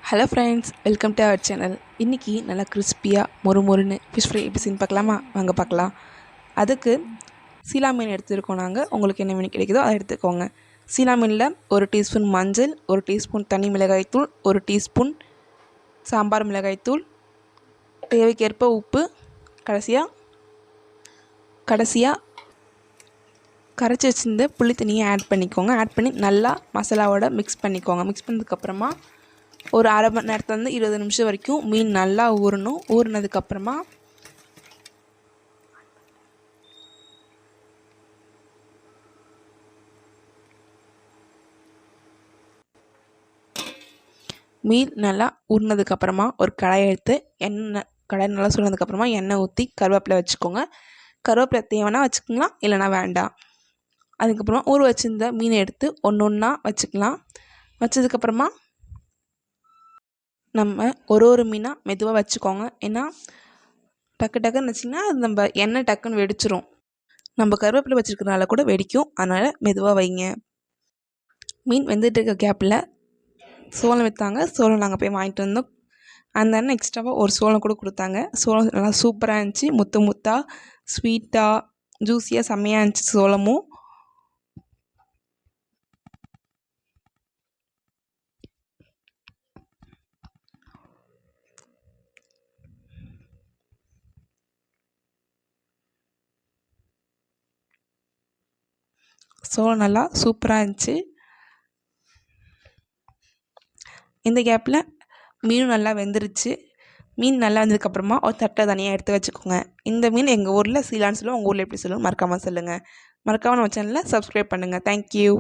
Hello friends, welcome to our channel. இன்றைக்கி நல்லா கிறிஸ்பியாக மொறுன்னு ஃபிஷ் ஃப்ரை எப்படி செய்யணும் பார்க்கலாமா? வாங்க பார்க்கலாம். அதுக்கு சீலா மீன் எடுத்துருக்கோம் நாங்கள். உங்களுக்கு என்ன மீன் கிடைக்குதோ அதை எடுத்துக்கோங்க. சீலா மீனில் 1 டீஸ்பூன் மஞ்சள், 1 டீஸ்பூன் தனி மிளகாய்த்தூள், 1 டீஸ்பூன் சாம்பார் மிளகாய்த்தூள், தேவைக்கேற்ப உப்பு, கடைசியாக கரைச்சி வச்சிருந்த புளி தண்ணியை ஆட் பண்ணிக்கோங்க. ஆட் பண்ணி நல்லா மசாலாவோட மிக்ஸ் பண்ணிக்கோங்க. மிக்ஸ் பண்ணதுக்கப்புறமா ஒரு அரை மணி நேரத்துலேருந்து 20 நிமிஷம் வரைக்கும் மீன் நல்லா ஊறணும். ஊறினதுக்கப்புறமா மீன் நல்லா ஊறினதுக்கப்புறமா ஒரு கடாயை எடுத்து கடாய் நல்லா சுடுனதுக்கப்புறமா எண்ணெய் ஊற்றி கருவேப்பிலை வச்சுக்கோங்க. கருவேப்பிலை தேவைன்னா வச்சுக்கலாம், இல்லைனா வேண்டாம். அதுக்கப்புறமா ஊற வச்சுருந்த மீனை எடுத்து ஒன்றா வச்சுக்கலாம். வச்சதுக்கப்புறமா நம்ம ஒரு மீனாக மெதுவாக வச்சுக்கோங்க. ஏன்னா டக்குன்னு வச்சிங்கன்னா அது நம்ம எண்ணெய் டக்குன்னு வெடிச்சிரும். நம்ம கருவேப்பிலை வச்சுருக்கிறதுனால கூட வெடிக்கும். அதனால் மெதுவாக வைங்க. மீன் வெந்துட்டு இருக்க கேப்பில் சோளம் விற்றாங்க. சோளம் நாங்கள் போய் வாங்கிட்டு வந்தோம். அந்த அண்ணன் எக்ஸ்ட்ராவாக ஒரு சோளம் கூட கொடுத்தாங்க. சோளம் நல்லா சூப்பராக இருந்துச்சு. முத்தாக ஸ்வீட்டாக ஜூஸியாக செம்மையாக இருந்துச்சு சோளமும். சோளம் நல்லா சூப்பராக இருந்துச்சு. இந்த கேப்பில் மீனும் நல்லா வெந்துருச்சு. மீன் நல்லா வந்ததுக்கப்புறமா ஒரு தட்டை தனியாக எடுத்து வச்சுக்கோங்க. இந்த மீன் எங்கள் ஊரில் சீலான்னு சொல்லுவோம். உங்கள் ஊரில் எப்படி சொல்லுவோம் மறக்காமல் சொல்லுங்கள். மறக்காமல் நம்ம சேனலில் சப்ஸ்கிரைப் பண்ணுங்கள். தேங்க்யூ.